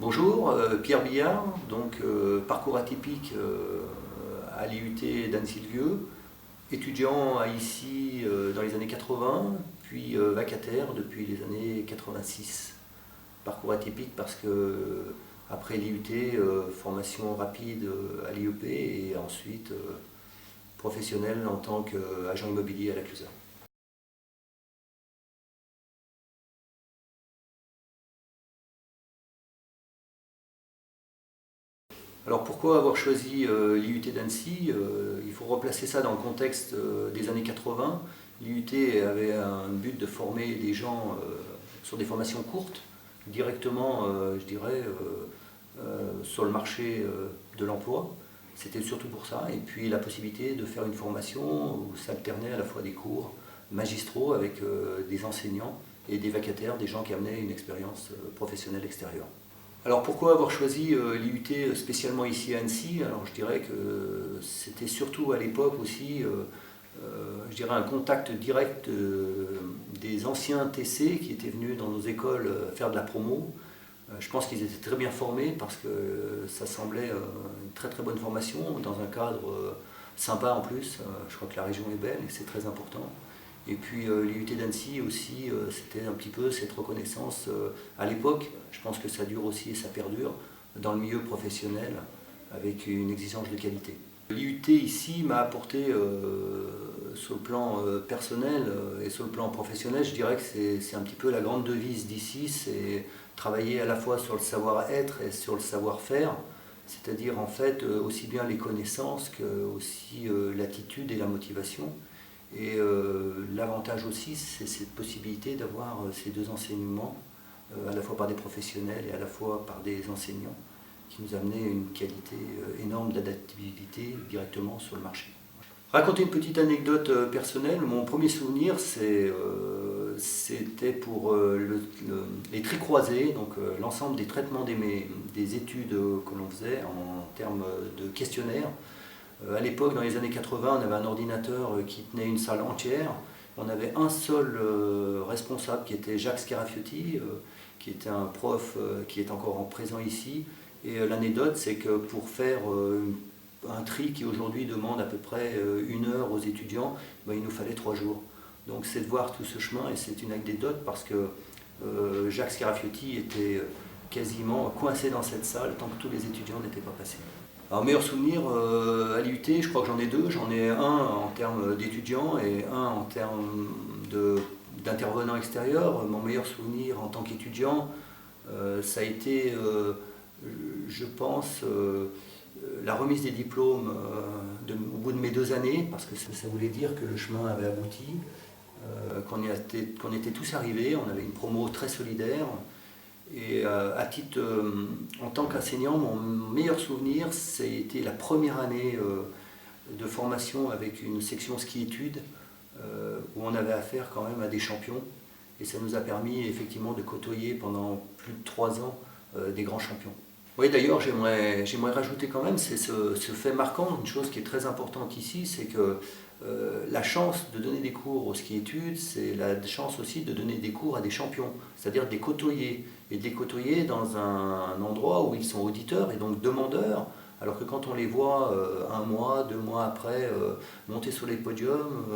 Bonjour, Pierre Billard, parcours atypique à l'IUT d'Annecy-le-Vieux, étudiant à ici dans les années 80, puis vacataire depuis les années 86. Parcours atypique parce que après l'IUT, formation rapide à l'IEP et ensuite professionnel en tant qu'agent immobilier à la Clusaz. Alors pourquoi avoir choisi l'IUT d'Annecy? Il faut replacer ça dans le contexte des années 80. L'IUT avait un but de former des gens sur des formations courtes, directement, je dirais, sur le marché de l'emploi. C'était surtout pour ça. Et puis la possibilité de faire une formation où s'alternaient à la fois des cours magistraux avec des enseignants et des vacataires, des gens qui amenaient une expérience professionnelle extérieure. Alors pourquoi avoir choisi l'IUT spécialement ici à Annecy? Alors je dirais que c'était surtout à l'époque aussi, je dirais un contact direct des anciens TC qui étaient venus dans nos écoles faire de la promo. Je pense qu'ils étaient très bien formés parce que ça semblait une très très bonne formation dans un cadre sympa en plus. Je crois que la région est belle et c'est très important. Et puis l'IUT d'Annecy aussi, c'était un petit peu cette reconnaissance à l'époque. Je pense que ça dure aussi et ça perdure dans le milieu professionnel avec une exigence de qualité. L'IUT ici m'a apporté sur le plan personnel et sur le plan professionnel, je dirais que c'est un petit peu la grande devise d'ici, c'est travailler à la fois sur le savoir-être et sur le savoir-faire, c'est-à-dire en fait aussi bien les connaissances que aussi l'attitude et la motivation. Et l'avantage aussi, c'est cette possibilité d'avoir ces deux enseignements, à la fois par des professionnels et à la fois par des enseignants, qui nous amenaient une qualité énorme d'adaptabilité directement sur le marché. Raconter une petite anecdote personnelle, mon premier souvenir c'était pour les tri croisés, donc l'ensemble des traitements des études que l'on faisait en termes de questionnaires. À l'époque, dans les années 80, on avait un ordinateur qui tenait une salle entière. On avait un seul responsable qui était Jacques Scarafiotti, qui était un prof qui est encore présent ici. Et l'anecdote, c'est que pour faire un tri qui aujourd'hui demande à peu près 1 heure aux étudiants, ben, il nous fallait 3 jours. Donc c'est de voir tout ce chemin et c'est une anecdote parce que Jacques Scarafiotti était quasiment coincé dans cette salle tant que tous les étudiants n'étaient pas passés. Alors meilleur souvenir à l'IUT, je crois que j'en ai deux. J'en ai un en termes d'étudiants et un en termes d'intervenants extérieurs. Mon meilleur souvenir en tant qu'étudiant, ça a été, je pense, la remise des diplômes au bout de mes 2 années, parce que ça voulait dire que le chemin avait abouti, qu'on était tous arrivés, on avait une promo très solidaire. Et à titre, en tant qu'enseignant, mon meilleur souvenir, c'était la première année de formation avec une section ski-études, où on avait affaire quand même à des champions. Et ça nous a permis effectivement de côtoyer pendant plus de 3 ans des grands champions. Oui, d'ailleurs, j'aimerais rajouter quand même, c'est ce fait marquant, une chose qui est très importante ici, c'est que la chance de donner des cours au ski-études, c'est la chance aussi de donner des cours à des champions, c'est-à-dire de les côtoyer, et de les côtoyer dans un endroit où ils sont auditeurs et donc demandeurs, alors que quand on les voit 1 mois, 2 mois après monter sur les podiums,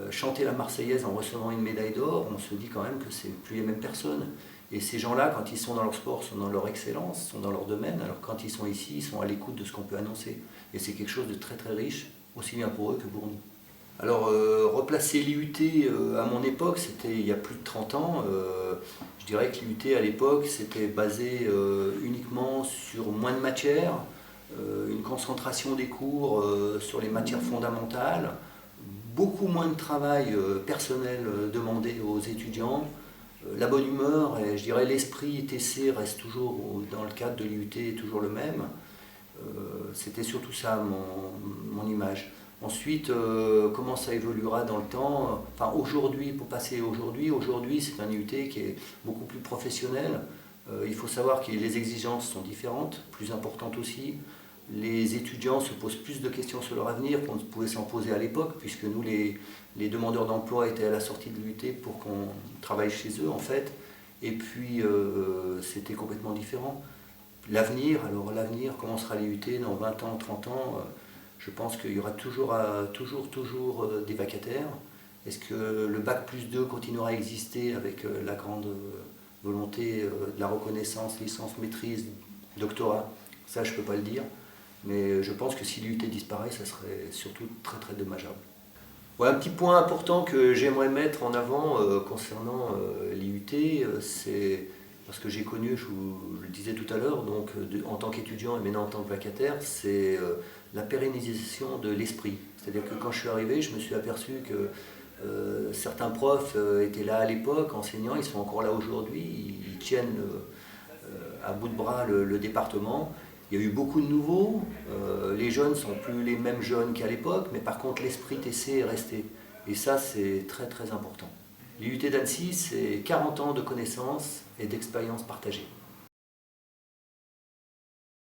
chanter la Marseillaise en recevant une médaille d'or, on se dit quand même que c'est plus les mêmes personnes. Et ces gens-là, quand ils sont dans leur sport, sont dans leur excellence, sont dans leur domaine, alors quand ils sont ici, ils sont à l'écoute de ce qu'on peut annoncer. Et c'est quelque chose de très très riche, aussi bien pour eux que pour nous. Alors, replacer l'IUT à mon époque, c'était il y a plus de 30 ans. Je dirais que l'IUT à l'époque, c'était basé uniquement sur moins de matières, une concentration des cours sur les matières fondamentales, beaucoup moins de travail personnel demandé aux étudiants. La bonne humeur et je dirais l'esprit TC reste toujours, dans le cadre de l'IUT, toujours le même. C'était surtout ça mon image. Ensuite, comment ça évoluera dans le temps? Enfin, aujourd'hui, pour passer aujourd'hui c'est un IUT qui est beaucoup plus professionnel. Il faut savoir que les exigences sont différentes, plus importantes aussi. Les étudiants se posent plus de questions sur leur avenir qu'on ne pouvait s'en poser à l'époque, puisque nous, les demandeurs d'emploi étaient à la sortie de l'IUT pour qu'on travaille chez eux, en fait. Et puis c'était complètement différent. L'avenir, alors l'avenir, comment sera l'IUT dans 20 ans, 30 ans, je pense qu'il y aura toujours des vacataires. Est-ce que le bac plus 2 continuera à exister avec la grande volonté de la reconnaissance, licence, maîtrise, doctorat? Ça, je ne peux pas le dire. Mais je pense que si l'IUT disparaît, ça serait surtout très très dommageable. Ouais, un petit point important que j'aimerais mettre en avant concernant l'IUT, c'est parce que j'ai connu, je vous le disais tout à l'heure, donc en tant qu'étudiant et maintenant en tant que vacataire, c'est la pérennisation de l'esprit. C'est-à-dire que quand je suis arrivé, je me suis aperçu que certains profs étaient là à l'époque, enseignants, ils sont encore là aujourd'hui, ils tiennent à bout de bras le département. Il y a eu beaucoup de nouveaux, les jeunes ne sont plus les mêmes jeunes qu'à l'époque, mais par contre l'esprit TC est resté. Et ça, c'est très très important. L'IUT d'Annecy, c'est 40 ans de connaissances et d'expériences partagées.